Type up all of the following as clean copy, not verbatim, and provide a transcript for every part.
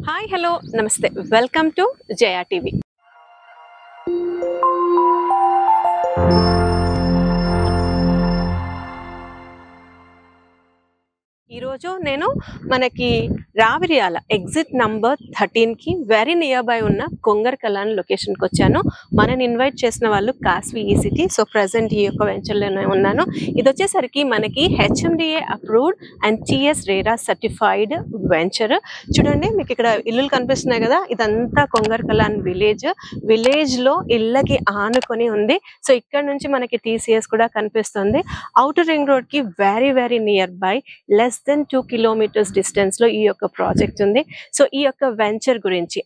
Hi hello నమస్తే welcome to Jaya TV. ఈరోజు నేను మనకి రావిర్యాల ఎగ్జిట్ నంబర్ 13కి వెరీ నియర్ బై ఉన్న కొంగర్కలాన్ లొకేషన్కి వచ్చాను. మనని ఇన్వైట్ చేసిన వాళ్ళు కాస్వి ఈసిటీ. సో ప్రజెంట్ ఈ యొక్క వెంచర్లోనే ఉన్నాను. ఇది వచ్చేసరికి మనకి HMDA approved and TS RERA certified venture. చూడండి మీకు ఇక్కడ ఇల్లులు కనిపిస్తున్నాయి కదా, ఇదంతా కొంగర్కలాన్ విలేజ్లో ఇళ్ళకి ఆనుకొని ఉంది. సో ఇక్కడ నుంచి మనకి టీసీఎస్ కూడా కనిపిస్తుంది. ఔటర్ రింగ్ రోడ్కి very near by less than 2 kilometers distance లో ఈ యొక్క ప్రాజెక్ట్ ఉంది. సో ఈ యొక్క వెంచర్ గురించి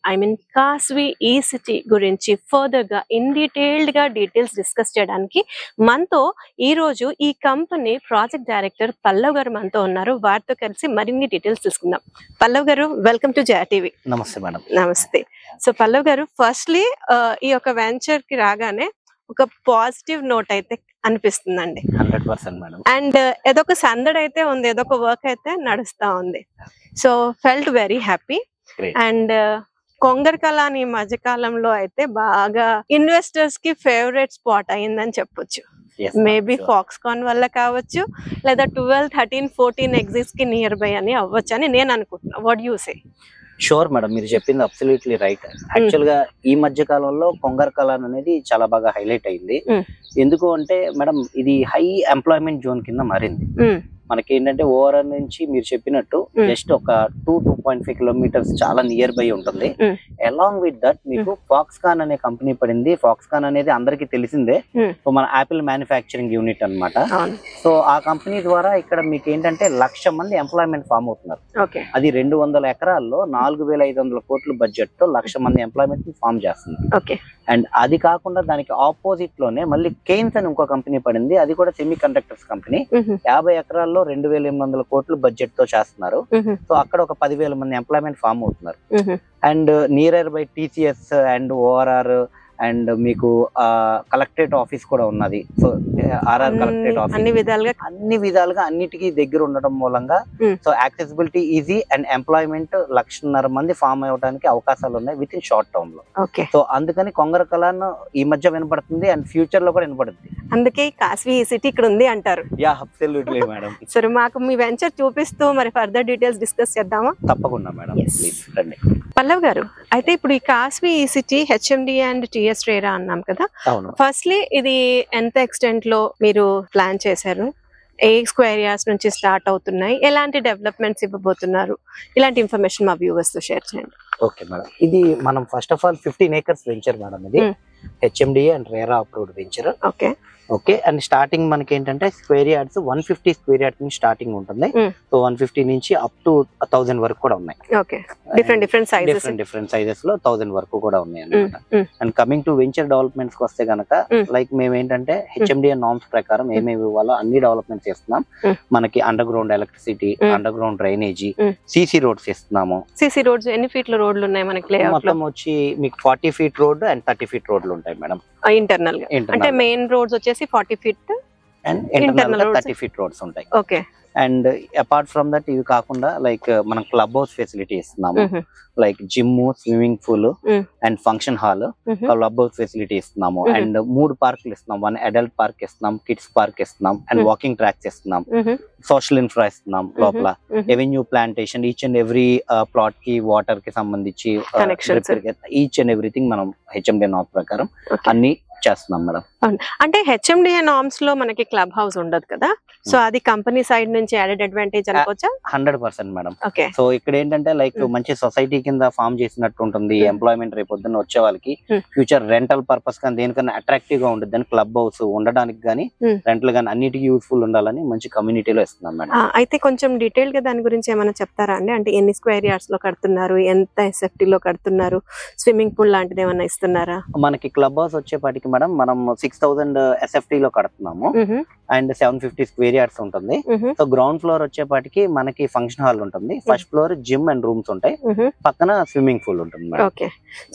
కాస్వి ఈసిటీ గురించి ఫర్దర్ గా డీటెయిల్డ్ గా డీటెయిల్స్ డిస్కస్ చేయడానికి మనతో ఈ రోజు ఈ కంపెనీ ప్రాజెక్ట్ డైరెక్టర్ పల్లవ్ గారు మనతో ఉన్నారు. వారితో కలిసి మరిన్ని డీటెయిల్స్ తీసుకుందాం. పల్లవ్ గారు, వెల్కమ్ టు జయా టీవీ. నమస్తే మేడం. నమస్తే. సో పల్లవ్ గారు, ఫస్ట్లీ ఈ యొక్క వెంచర్ కి రాగానే ఒక పాజిటివ్ నోట్ అయితే అనిపిస్తుందండి. 100% మేడం. అండ్ ఏదొక సందడి అయితే ఉంది, ఏదొక వర్క్ అయితే నడుస్తా ఉంది. So felt very happy. And Kongarkalan ఈ మధ్యకాలంలో అయితే బాగా ఇన్వెస్టర్స్ కి ఫేవరెట్ స్పాట్ అయిందని చెప్పొచ్చు. మేబీ ఫాక్స్కాన్ వల్ల కావచ్చు, లేదా 12, 13, 14 ఎగ్జిట్స్ కి నియర్ బై అని అవ్వచ్చు అని నేను అనుకుంటున్నా. What you say? Sure madam, మీరు చెప్పింది అబ్సల్యూట్లీ రైట్. యాక్చువల్ గా ఈ మధ్య కాలంలో కొంగర్కలాన్ అనేది చాలా బాగా హైలైట్ అయింది. ఎందుకు అంటే మేడం, ఇది హై ఎంప్లాయ్మెంట్ జోన్ కింద మారింది. మనకి ఏంటంటే ఓవరాల్ నుంచి మీరు చెప్పినట్టు జస్ట్ ఒక 2.5 kilometers చాలా నియర్ బై ఉంటుంది. అలాంగ్ విత్ దట్ మీకు ఫాక్స్కాన్ అనే కంపెనీ పడింది. ఫాక్స్కాన్ అనేది అందరికి తెలిసిందే. సో మన యాపిల్ మ్యానుఫ్యాక్చరింగ్ యూనిట్ అన్నమాట. సో ఆ కంపెనీ ద్వారా ఇక్కడ మీకు ఏంటంటే 1,00,000 మంది ఎంప్లాయ్మెంట్ ఫామ్ అవుతున్నారు. అది 200 ఎకరాల్లో 4,500 కోట్ల బడ్జెట్ తో 1,00,000 మంది ఎంప్లాయ్మెంట్ ఫామ్ చేస్తుంది. అండ్ అది కాకుండా దానికి ఆపోజిట్ లోనే మళ్ళీ కెయిన్స్ అని ఇంకో కంపెనీ పడింది. అది కూడా సెమీ కండక్టర్స్ కంపెనీ. 50 ఎకరాల్లో 2,800 కోట్ల బడ్జెట్ తో చేస్తున్నారు. సో అక్కడ ఒక 10,000 మంది ఎంప్లాయ్మెంట్ ఫామ్ అవుతున్నారు. And near by TCS and ORR and మీకు కలెక్టరేట్ ఆఫీస్ కూడా ఉన్నది. సో ఆర్ఆర్ కలెక్టరేట్ ఆఫీస్ అన్ని విధాలుగా అన్నిటికీ దగ్గర ఉండడం మూలంగా so accessibility easy and employment 1,00,000 మంది ఫామ్ అవ్వడానికి అవకాశాలు ఉన్నాయి విత్ ఇన్ షార్ట్ టర్మ్ లో. సో అందుకని కొంగర్కలాన్ ఈ మధ్య వినపడుతుంది అండ్ ఫ్యూచర్ లో కూడా వినపడుతుంది. అందుకే కాస్వి సిటీ ఇక్కడ ఉంది అంటారు. Yeah, absolutely madam. సరే, మాకు మీ వెంచర్ చూపిస్తూ మరి ఫర్దర్ డీటెయిల్స్ డిస్కస్ చేద్దామా? తప్పకుండా మేడం, ప్లీజ్ రండి. పల్లవ్ గారు, అయితే ఇప్పుడు ఈ Kasvi city HMDA and TS RERA అన్నాం కదా. ఫస్ట్లీ ఇది ఎంత ఎక్స్టెంట్ లో మీరు ప్లాన్ చేశారు? ఏ స్క్వేర్ యార్డ్స్ నుంచి స్టార్ట్ అవుతున్నాయి? ఎలాంటి డెవలప్మెంట్స్ ఇవ్వబోతున్నారు? ఇలాంటి ఇన్ఫర్మేషన్ మా వ్యూవర్స్ తో షేర్ చేయండి. ఓకే మేడం, ఇది మనం first of all 15 acres venture madam. ఇది HMDA and RERA approved venture. Okay. And starting మనకి ఏంటంటే స్క్వేర్ యార్డ్స్ 150 స్క్వేర్ యార్డ్స్ నుంచి స్టార్టింగ్ ఉంటుంది. సో 150 నుంచి అప్ టు 1,000 వరకు కూడా ఉన్నాయి. డిఫరెంట్ సైజెస్ లో 1,000 వరకు కూడా ఉన్నాయి అన్నమాట. And coming to venture developments కి వస్తే గనక లైక్ మేము ఏంటంటే హెచ్ఎండిఏ నార్మ్స్ ప్రకారం ఏమేమి ఇవ్వాలో అన్ని డెవలప్మెంట్స్ చేస్తున్నాం. మనకి under ground electricity, under ground drainage, CC roads ఇస్తున్నాము. సిసి రోడ్స్ ఎన్ని ఫీట్ల రోడ్లు ఉన్నాయి మనకి? మొత్తం వచ్చి మీకు 40 feet రోడ్ అండ్ 30 feet రోడ్లు ఉంటాయి మేడం. ఇంటర్నల్ గా అంటే మెయిన్ రోడ్స్ వచ్చేసి 40 feet and internal 30 feet roads ఉంటాయి. Okay. And apart from that ఇవి కాకుండా లైక్ మనం క్లబ్ హౌస్ ఫెసిలిటీ ఇస్తున్నాము. Like gym, swimming pool and function hall, club house facility ఇస్తున్నాము. అండ్ 3 పార్కులు ఇస్తున్నాం. 1 అడల్ట్ పార్క్ ఇస్తున్నాం, కిడ్స్ పార్క్ ఇస్తున్నాం, అండ్ వాకింగ్ ట్రాక్స్ ఇస్తున్నాం. సోషల్ ఇన్ఫ్రా ఇస్తున్నాం. లోపల avenue plantation, each and every plot కి వాటర్ కి సంబంధించి ఈచ్ అండ్ ఎవ్రీథింగ్ మనం హెచ్ఎండిఏ నార్మ్ ప్రకారం అన్ని చేస్తున్నాం మేడం. అంటే హెచ్ఎండిఏ నార్మ్స్ లో మనకి క్లబ్ హౌస్ ఉండదు కదా, సో అది కంపెనీ సైడ్ నుంచి యాడెడ్ అడ్వాంటేజ్ అనుకోవచ్చా? 100% మేడం. సో ఇక్కడ ఏంటంటే లైక్ మంచి సొసైటీ కింద ఫామ్ చేసినట్టు ఉంటుంది. ఎంప్లాయ్మెంట్ రేపు పొద్దున్న వచ్చే వాళ్ళకి ఫ్యూచర్ రెంటల్ పర్పస్ కానీ దేనికన్నా అట్రాక్టివ్ గా ఉంటుంది అని క్లబ్ హౌస్ ఉండడానికి గానీ రెంటల్ గానీ అన్నిటికీ యూస్ఫుల్ ఉండాలని మంచి కమ్యూనిటీలో ఇస్తున్నాం మేడం. అయితే కొంచెం డీటెయిల్ గా దాని గురించి ఏమైనా చెప్తారా అండి? అంటే ఎన్ని స్క్వేర్ యార్డ్స్ లో కడుతున్నారు, ఎంత ఎస్ఎఫ్టీ లో కడుతున్నారు, స్విమ్మింగ్ పూల్ లాంటిది ఏమన్నా ఇస్తున్నారా? మనకి క్లబ్ హౌస్ వచ్చేపాటికి మేడం మనం 6,000 SFT లో కడుతున్నాము. అండ్ 750 స్క్వేర్ యార్డ్స్ ఉంటుంది. సో గ్రౌండ్ ఫ్లోర్ వచ్చేపాటికి మనకి ఫంక్షన్ హాల్ ఉంటుంది. First floor gym and rooms ఉంటాయి. పక్కన స్విమ్మింగ్ పూల్ ఉంటుంది. ఓకే.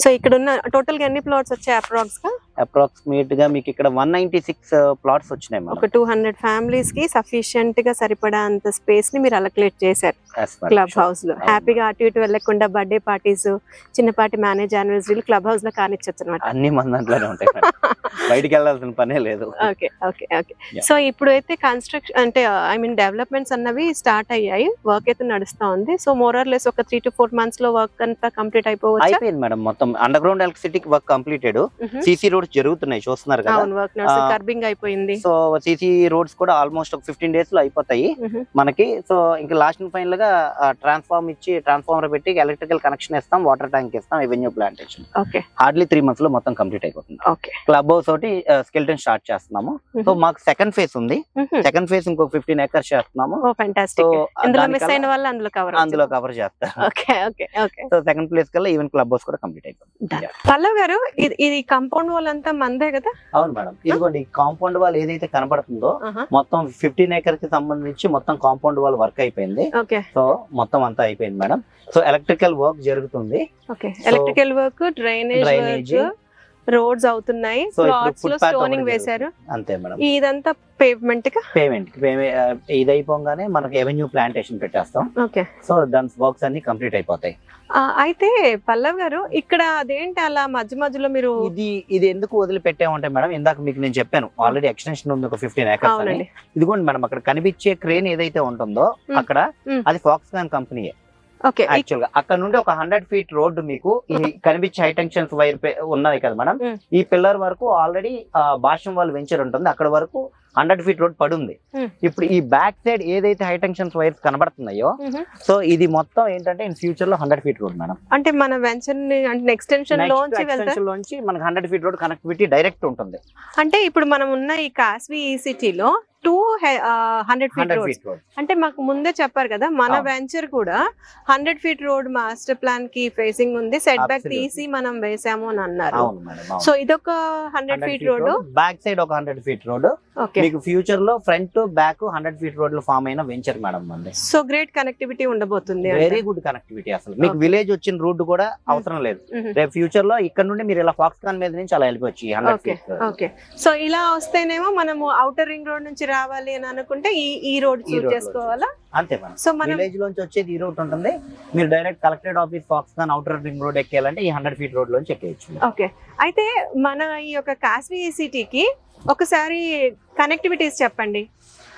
సో ఇక్కడ ఉన్న టోటల్ గా ఎన్ని ఫ్లోర్స్ వచ్చాయి అప్రాక్స్ గా? అప్రాక్సిమేట్ గా మీకు ఇక్కడ 196 ప్లాట్స్ వచ్చినాయి ఒక 200 ఫ్యామిలీస్ కి సఫిషియెంట్ గా సరిపడా అంత స్పేస్ ని మీరు అలొకేట్ చేశారు క్లబ్ హౌస్ లో. హ్యాపీగా అటు ఇటు వెళ్ళకుండా బర్త్డే పార్టీస్, చిన్నపాటి మ్యారేజ్ యానివర్సరీలు క్లబ్ హౌస్ లో కానిచ్చొచ్చు అనమాట. అన్ని మన దాంట్లోనే ఉంటాయి, బయటికి వెళ్ళాల్సిన పనే లేదు. Okay okay okay. సో ఇప్పుడు అయితే కన్స్ట్రక్షన్ అంటే ఐ మీన్ డెవలప్మెంట్స్ అన్నవి స్టార్ట్ అయ్యాయి, వర్క్ అయితే నడుస్తా ఉంది. సో మోర్ ఆర్ లెస్ ఒక 3 to 4 months లో వర్క్ అంతా కంప్లీట్ అయిపోవచ్చు. అయిపోయింది మేడం, మొత్తం under ground electricity work completed. CC roads జరుగుతున్నాయి, చూస్తున్నారు కదా. అవును, వర్క్ నడుస్తుంది, కర్బింగ్ అయిపోయింది. సో సిసి రోడ్స్ కూడా ఆల్మోస్ట్ ఒక 15 days లో అయిపోతాయి మనకి. సో ఇంకా లాస్ట్ ఫైనల్ గా ట్రాన్స్ఫార్మర్ పెట్టి ఎలక్ట్రికల్ కనెక్షన్ ఇస్తాం, వాటర్ ట్యాంక్ ఇస్తాం, ఎవెన్యూ ప్లాంటేషన్. హార్డ్లీ 3 months లో మొత్తం కంప్లీట్ అయిపోతుంది. క్లబ్ హౌస్ తోటి స్కెల్టన్ స్టార్ట్ చేస్తున్నాము. సో మాకు సెకండ్ ఫేజ్ ఉంది, సెకండ్ ఫేజ్ ఇంకో 15 acres చేస్తున్నాము. అందులో కవర్ చేస్తారు. సో సెకండ్ ప్లేస్ కల్లా ఈవెన్ క్లబ్ హౌస్ కూడా కంప్లీట్ అయిపోతుంది. పల్లవ్ గారు, ఇది కాంపౌండ్ వాల్ అంతా మందే కదా? అవును మేడం, ఇదిగోండి కాంపౌండ్ వాల్ ఏదైతే కనబడుతుందో మొత్తం 15 acres కి సంబంధించి మొత్తం కాంపౌండ్ వాల్ వర్క్ అయిపోయింది. సో మొత్తం అంతా అయిపోయింది మేడం. సో ఎలక్ట్రికల్ వర్క్ జరుగుతుంది. ఎలక్ట్రికల్ వర్క్, డ్రైనేజ్, రోడ్స్ అవుతున్నాయి, ప్లాట్స్ లో స్టోనింగ్ వేశారు. అంతే మేడం. ఇదంతా పేమెంట్ ఇది అయిపోగానే మనకి ఎవెన్యూ ప్లాంటేషన్ పెట్టేస్తాం. సో దాని వర్క్స్ అన్ని కంప్లీట్ అయిపోతాయి. అయితే పల్లవ్ గారు, ఇక్కడ అదేంటి అలా మధ్య మధ్యలో మీరు ఇది ఎందుకు వదిలిపెట్టామంటే మేడం, ఇందాక మీకు నేను చెప్పాను ఆల్రెడీ ఎక్స్టెన్షన్ ఉంది ఒక 15 acres అని. ఇదిగోండి మేడం, అక్కడ కనిపించే క్రేన్ ఏదైతే ఉంటుందో అక్కడ అది ఫాక్స్కాన్ కంపెనీయే. యాక్చువల్ గా అక్కడ నుండి ఒక 100 feet రోడ్డు మీకు ఈ కనిపించే హై టెన్షన్స్ వైర్ ఉన్నది కదా మేడం, ఈ పిల్లర్ వరకు ఆల్రెడీ భాష్యం వాళ్ళు వెంచర్ ఉంటుంది, అక్కడ వరకు 100 feet రోడ్ పడుంది. ఇప్పుడు ఈ బ్యాక్ సైడ్ ఏదైతే హై టెన్షన్స్ వైర్స్ కనబడుతున్నాయో, సో ఇది మొత్తం ఏంటంటే ఇన్ ఫ్యూచర్ లో 100 feet రోడ్ మేడం. అంటే మన వెంచర్ ఎక్స్టెన్షన్ లోంచి మనకి 100 feet రోడ్ కనెక్టివిటీ డైరెక్ట్ ఉంటుంది. అంటే ఇప్పుడు మనం ఉన్న ఈ కాస్వి సిటీలో 100 feet రోడ్ అంటే మాకు ముందే చెప్పారు కదా, మన వెంచర్ కూడా 100 feet రోడ్ మాస్టర్ ప్లాన్ కి ఫేసింగ్ ఉంది, సెట్ బ్యాక్ తీసి మనం వేసాము అని అన్నారు. సో ఇదొక 100 feet రోడ్, బ్యాక్ సైడ్ ఒక 100 feet రోడ్. మీకు ఫ్యూచర్ లో ఫ్రంట్ బ్యాక్ 100 feet రోడ్ లో ఫామ్ అయిన వెంచర్ మేడం మంది. సో గ్రేట్ కనెక్టివిటీ ఉండబోతుంది, వెరీ గుడ్ కనెక్టివిటీ. అసలు మీకు విలేజ్ వచ్చిన రూట్ కూడా అవసరం లేదు. రేపు ఫ్యూచర్ లో ఇక్కడ నుండి మీరు ఇలా ఫాక్స్కాన్ మీద నుంచి అలా వెళ్ళిపోవచ్చు 100 feet. ఓకే, సో ఇలా వస్తేనేమో మనము ఔటర్ రింగ్ రోడ్ నుంచి రావాలి అని అనుకుంటే ఈ రోడ్ చూస్ చేసుకోవాలా? అంతే మేడం. సో మన విలేజ్ లోంచి వచ్చేది ఈ రూట్ ఉంటుంది, మీరు direct collectorate office Foxconn outer ring road ఎక్కాలంటే ఈ 100 feet రోడ్ లోంచి ఎక్కేయచ్చు. ఓకే, అయితే మన ఈ యొక్క కాస్వి సిటీకి ఒకసారి కనెక్టివిటీస్ చెప్పండి.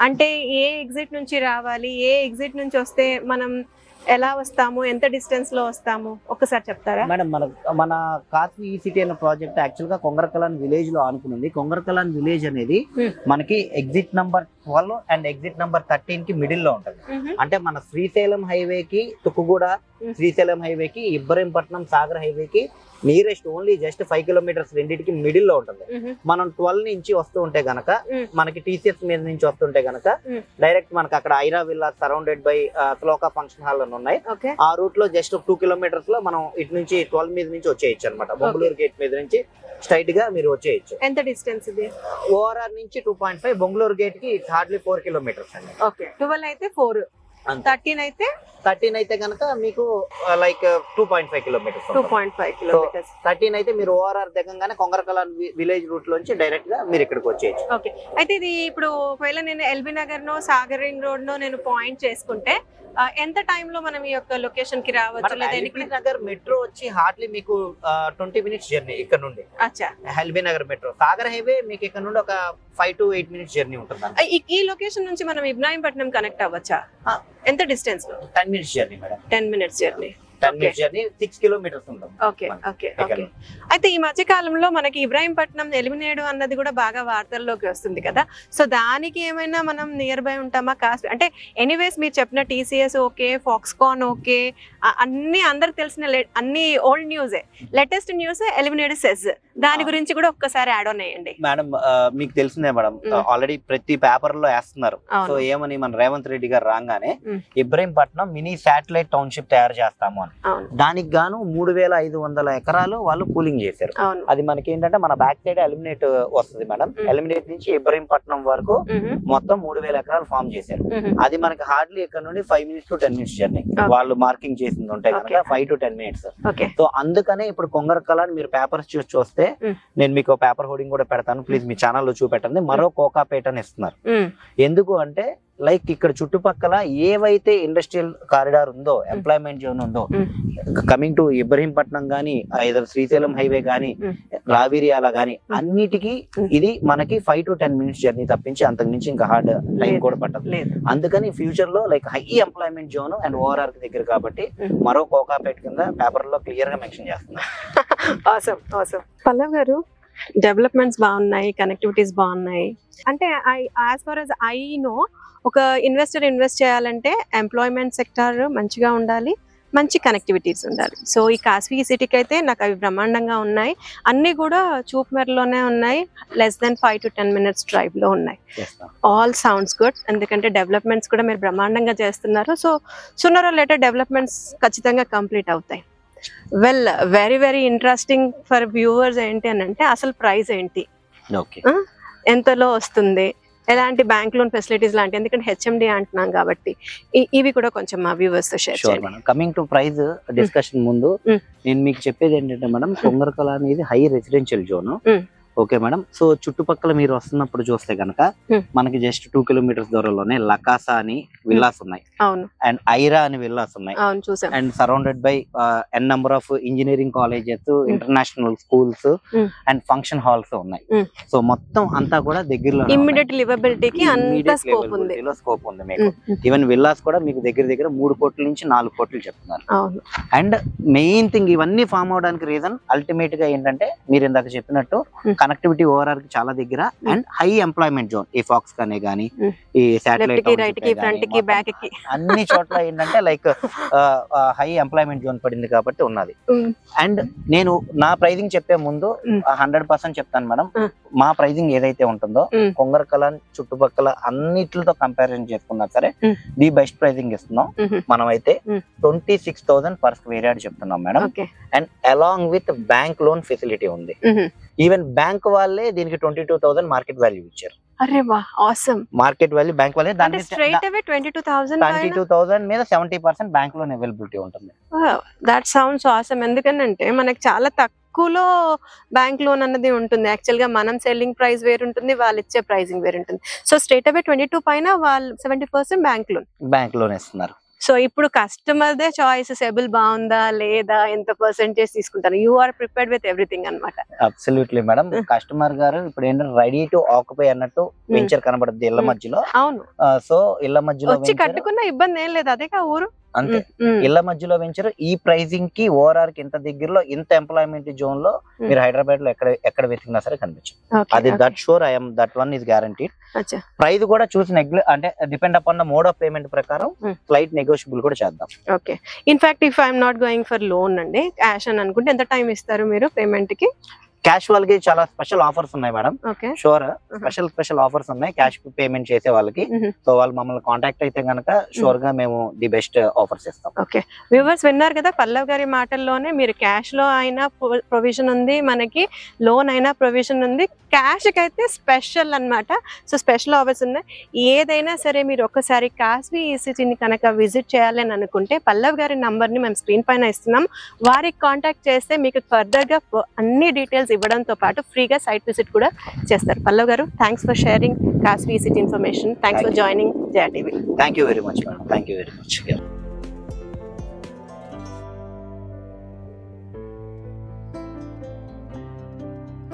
అంటే ఏ ఎగ్జిట్ నుంచి రావాలి, ఏ ఎగ్జిట్ నుంచి వస్తే మనం ఎలా వస్తాము, ఎంత డిస్టెన్స్ లో వస్తాము, ఒకసారి చెప్తారా మేడం? మన కాస్వి సిటీ అనే ప్రాజెక్ట్ యాక్చువల్ గా కొంగరకలాన్ విలేజ్ లో ఆనుకున్నది. కొంగరకలాన్ విలేజ్ అనేది మనకి exit number 12 and exit number 13 కి మిడిల్ లో ఉంటుంది. అంటే మన శ్రీశైలం హైవే కి, తుక్కుగూడ శ్రీశైలం హైవే కి, ఇబ్రహీంపట్నం సాగర్ హైవే కి నియరెస్ట్ ఓన్లీ జస్ట్ 5 kilometers రెండింటికి మిడిల్ లో ఉంటుంది. మనం 12 నుంచి వస్తూ ఉంటే గనక, మనకి టీసీఎస్ మీద నుంచి వస్తుంటే గనక డైరెక్ట్ మనకి అక్కడ Aira villa surrounded by Shloka function hall అని ఉన్నాయి. ఆ రూట్ లో జస్ట్ 2 kilometers లో మనం ఇటు నుంచి 12 మీద నుంచి వచ్చేయచ్చు అనమాట. బొంగుళూరు గేట్ మీద నుంచి స్ట్రైట్ గా మీరు వచ్చేయచ్చు. ఎంత డిస్టెన్స్ ఇది? ఓఆర్ఆర్ నుంచి 2.5, బొంగుళూరు గేట్ కి హార్డ్లీ 4 kilometers అండి. ఓకే, 12 అయితే 4, 13 అయితే కనుక మీకు లైక్ 2.5 kilometers. 2.5 kilometers. 13 అయితే మీరు ఓఆర్ఆర్ దిగంగానే కొంగరకలాన్ విలేజ్ రూట్ లోంచి డైరెక్ట్ గా మీరు ఇక్కడికి వచ్చేయచ్చు. ఓకే, అయితే ఇది ఇప్పుడు ఒకవేళ నేను ఎల్బీ నగర్ నో సాగర్ రింగ్ రోడ్ నో నేను పాయింట్ చేసుకుంటే ఎంత టైం లో మనం ఈ యొక్క లొకేషన్ కి రావచ్చు? లేదా ఎల్బీ నగర్ మెట్రో వచ్చి హార్డ్లీ మీకు 20 minutes జర్నీ ఇక్కడ నుండి. అచ్చా, LB Nagar metro. Sagar highway మీకు ఇక్కడ నుండి ఒక 5 to 8 minutes జర్నీ ఉంటుంది. ఈ లొకేషన్ నుంచి మనం ఇబ్రాహీంపట్నం కనెక్ట్ అవ్వచ్చా? ఎంత డిస్టెన్స్ లో? 10 minutes journey madam. 10 minutes journey. 10 minutes journey, 6 kilometers ఉంటుంది. Okay okay okay. అయితే ఈ మధ్య కాలంలో మనకి ఇబ్రాహీంపట్నం ఎలిమినేడు అన్నది కూడా బాగా వార్తల్లోకి వస్తుంది కదా, సో దానికి ఏమైనా మనం నియర్ బై ఉంటామా? కాస్ట్ అంటే ఎనీవేస్ మీరు చెప్పిన టీసీఎస్ ఓకే, ఫాక్స్కాన్ ఓకే, అన్ని అందరికి తెలిసిన అన్ని ఓల్డ్ న్యూసే. లేటెస్ట్ న్యూస్ ఎలిమినేడు సెస్, దాని గురించి కూడా ఒక్కసారి యాడ్ ఆన్ అయ్యండి మేడం. మీకు తెలిసిందే మేడం, ఆల్రెడీ ప్రతి పేపర్ లో వేస్తున్నారు. సో ఏమని మన రేవంత్ రెడ్డి గారు రాగానే ఇబ్రాహీంపట్నం మినీ శాటిలైట్ టౌన్షిప్ తయారు చేస్తాము అని. దానికి గాను 3500 ఎకరాలు వాళ్ళు కూలింగ్ చేశారు. అది మనకి ఏంటంటే మన బ్యాక్ సైడ్ ఎలిమినేట్ వస్తుంది మేడం. ఎలిమినేట్ నుంచి ఇబ్రహీంపట్నం వరకు మొత్తం 3000 ఎకరాలు ఫామ్ చేశారు. అది మనకి హార్డ్లీ ఇక్కడ నుండి 5 minutes to 10 minutes జర్నీ. వాళ్ళు మార్కింగ్ చేసింది ఉంటాయి కనుక 5 to 10 minutes. సో అందుకనే ఇప్పుడు కొంగరకలాన్ మీరు పేపర్స్ చూస్తే నేను మీకు పేపర్ హోర్డింగ్ కూడా పెడతాను, ప్లీజ్ మీ ఛానల్లో చూపెట్టండి. మరో కోకాపేట అని ఇస్తున్నారు. ఎందుకు అంటే లైక్ ఇక్కడ చుట్టుపక్కల ఏవైతే ఇండస్ట్రియల్ కారిడార్ ఉందో, ఎంప్లాయ్మెంట్ జోన్ ఉందో, కమింగ్ టు ఇబ్రహీంపట్నం గానీ, ఐదర్ శ్రీశైలం హైవే గానీ, రావిరియాల గానీ, అన్నిటికీ ఇది మనకి 5 to 10 minutes జర్నీ తప్పించి అంతకు మించి ఇంకా హార్డ్ టైం కూడా పట్టదు. అందుకని ఫ్యూచర్ లో like high employment zone and ORR దగ్గర కాబట్టి మరో కోకాపేట కింద పేపర్ లో క్లియర్ గా మెన్షన్ చేస్తున్నారు. పల్లవ్ గారు, డెవలప్మెంట్స్ బాగున్నాయి, కనెక్టివిటీస్ బాగున్నాయి. అంటే as far as I know, ఒక ఇన్వెస్టర్ ఇన్వెస్ట్ చేయాలంటే ఎంప్లాయ్మెంట్ సెక్టార్ మంచిగా ఉండాలి, మంచి కనెక్టివిటీస్ ఉండాలి. సో ఈ కాస్వీ సిటీకి అయితే నాకు అవి బ్రహ్మాండంగా ఉన్నాయి. అన్ని కూడా చూపుమెరలోనే ఉన్నాయి. less than 5 to 10 minutes drive లో ఉన్నాయి. All sounds good. ఎందుకంటే డెవలప్మెంట్స్ కూడా మీరు బ్రహ్మాండంగా చేస్తున్నారు. So sooner or later developments ఖచ్చితంగా కంప్లీట్ అవుతాయి. Well, very very interesting for viewers ఏంటి అని అంటే అసలు ప్రైస్ ఏంటి, ఎంతలో వస్తుంది, ఎలాంటి బ్యాంక్ లోన్ ఫెసిలిటీస్ లాంటి, ఎందుకంటే హెచ్ఎండి అంటున్నాం కాబట్టి ఇవి కూడా కొంచెం మా వ్యూవర్స్ తో షేర్ చేయండి. కమింగ్ టు ప్రైస్ డిస్కషన్ ముందు నేను మీకు చెప్పేది ఏంటంటే మేడం, కొంగరకల అనేది high residential zone. Okay madam. So చుట్టుపక్కల మీరు వస్తున్నప్పుడు చూస్తే కనుక మనకి జస్ట్ 2 kilometers దూరంలోనే లకాసా అని విల్లాస్ ఉన్నాయి, అండ్ ఐరా అని విల్లాస్ ఉన్నాయి, and surrounded by N number of engineering colleges, international schools and function halls ఉన్నాయి. సో మొత్తం అంతా కూడా దగ్గరలో ఇమ్మీడియట్ లివబిలిటీకి అంత స్కోప్ ఉంది మీకు. ఈవెన్ విల్లాస్ కూడా మీకు దగ్గర దగ్గర 3 కోట్ల నుంచి 4 కోట్లు చెప్తున్నారు. అండ్ మెయిన్ థింగ్ ఇవన్నీ ఫామ్ అవడానికి రీజన్ అల్టిమేట్ గా ఏంటంటే మీరు ఇందాక చెప్పినట్టు కనెక్టివిటీ ఓఆర్ఆర్ కి చాలా దగ్గర అండ్ హై ఎంప్లాయ్మెంట్ జోన్. ఈ ఫాక్స్ కనే గానీ, ఈ శాటిలైట్ అన్ని చోట్ల ఏంటంటే లైక్ హై ఎంప్లాయ్మెంట్ జోన్ పడింది కాబట్టి ఉన్నది. అండ్ నేను నా ప్రైజింగ్ చెప్పే ముందు 100% చెప్తాను మేడం. మా ప్రైజింగ్ ఏదైతే ఉంటుందో కొంగరకలాన్ చుట్టుపక్కల అన్నిటితో కంపారిజన్ చేసుకున్నా సరే ది బెస్ట్ ప్రైజింగ్ ఇస్తున్నాం. మనం అయితే 26,000 per square yard చెప్తున్నాం madam. And along with bank loan facility ఉంది. ఈవెన్ బ్యాంక్ వాళ్ళే దీనికి 22,000 మార్కెట్ వాల్యూ ఇచ్చారు. అరే వా, ఆసమ్. మార్కెట్ వాల్యూ బ్యాంక్ వాళ్ళే దానికి స్ట్రైట్ అవే 22,000 మీద 70% బ్యాంక్ లోన్ అవైలబిలిటీ ఉంటుంది. That sounds awesome. ఎందుకంటే మనకి చాలా తక్కువలో బ్యాంక్ లోన్ అన్నది ఉంటుంది. యాక్చువల్ గా మనం సెల్లింగ్ ప్రైస్ వేరు ఉంటుంది, వాళ్ళు ఇచ్చే ప్రైసింగ్ వేరు ఉంటుంది. సో స్ట్రైట్ అవే 22 పైన వాళ్ళు 70% బ్యాంక్ లోన్ ఇస్తున్నారు. సో ఇప్పుడు కస్టమర్ దే చాయిస్, సెబుల్ బాగుందా లేదా, ఎంత పర్సెంటేజ్ తీసుకుంటారు, you are prepared with everything అన్నమాట. Absolutely madam. కస్టమర్ గారు ఇప్పుడు ఏంటంటే రెడీ టు ఆక్యుపై అన్నట్టు వెంచర్ కనబడుతుంది ఇళ్ల మధ్యలో. అవును. సో ఇళ్ల మధ్యలో వచ్చి కట్టుకున్న ఇబ్బంది ఏం లేదు, అదే ఊరు అంతే. ఇళ్ల మధ్యలో వెంచర్ ఈ ప్రైజింగ్ కి ఓఆర్ఆర్ కి ఇంత దగ్గరలో, ఇంత ఎంప్లాయ్మెంట్ జోన్ లో మీరు హైదరాబాద్ లో ఎక్కడ వెతికినా సరే కనిపించు. అది that sure, I'm that one is guaranteed. Price కూడా చూసి అంటే depend upon the mode of payment ప్రకారం ఫ్లైట్ నెగోషియబుల్ కూడా చేద్దాం. Okay. In fact if I'm not going for loan అండి, క్యాష్ అని అనుకుంటే ఎంత టైం ఇస్తారు మీరు పేమెంట్ కి? క్యాష్ వాళ్ళకి చాలా స్పెషల్ ఆఫర్స్ ఉన్నాయి మేడం. షూర్, స్పెషల్ ఆఫర్స్ ఉన్నాయి క్యాష్ పేమెంట్ చేసే వాళ్ళకి. సో వాళ్ళు మమ్మల్ని కాంటాక్ట్ అయితే గనక షూర్ గా మేము ది బెస్ట్ ఆఫర్స్ ఇస్తాం. ఓకే, వ్యూవర్స్ విన్నారు కదా పల్లవ్ గారి మాటల్లోనే. మీరు క్యాష్ లో అయినా ప్రొవిజన్ ఉంది, మనకి లోన్ అయినా ప్రొవిజన్ ఉంది. క్యాష్ కి అయితే స్పెషల్ అన్నమాట. సో స్పెషల్ ఆఫర్స్ ఉన్నాయి. ఏదైనా సరే మీరు ఒక్కసారి కాస్వీ ఈసీటీని కనుక విజిట్ చేయాలని అనుకుంటే పల్లవ్ గారి నంబర్ ని మేము స్క్రీన్ పైన ఇస్తున్నాం. వారికి కాంటాక్ట్ చేస్తే మీకు ఫర్దర్ గా అన్ని డీటెయిల్స్ ఇవ్వడంతో పాటు ఫ్రీగా సైట్ విజిట్ కూడా చేస్తారు. పల్లవ్ గారు, thanks for sharing Kasvi ECT information. Thanks for joining Jaya TV. Thank you very much madam. Thank you very much.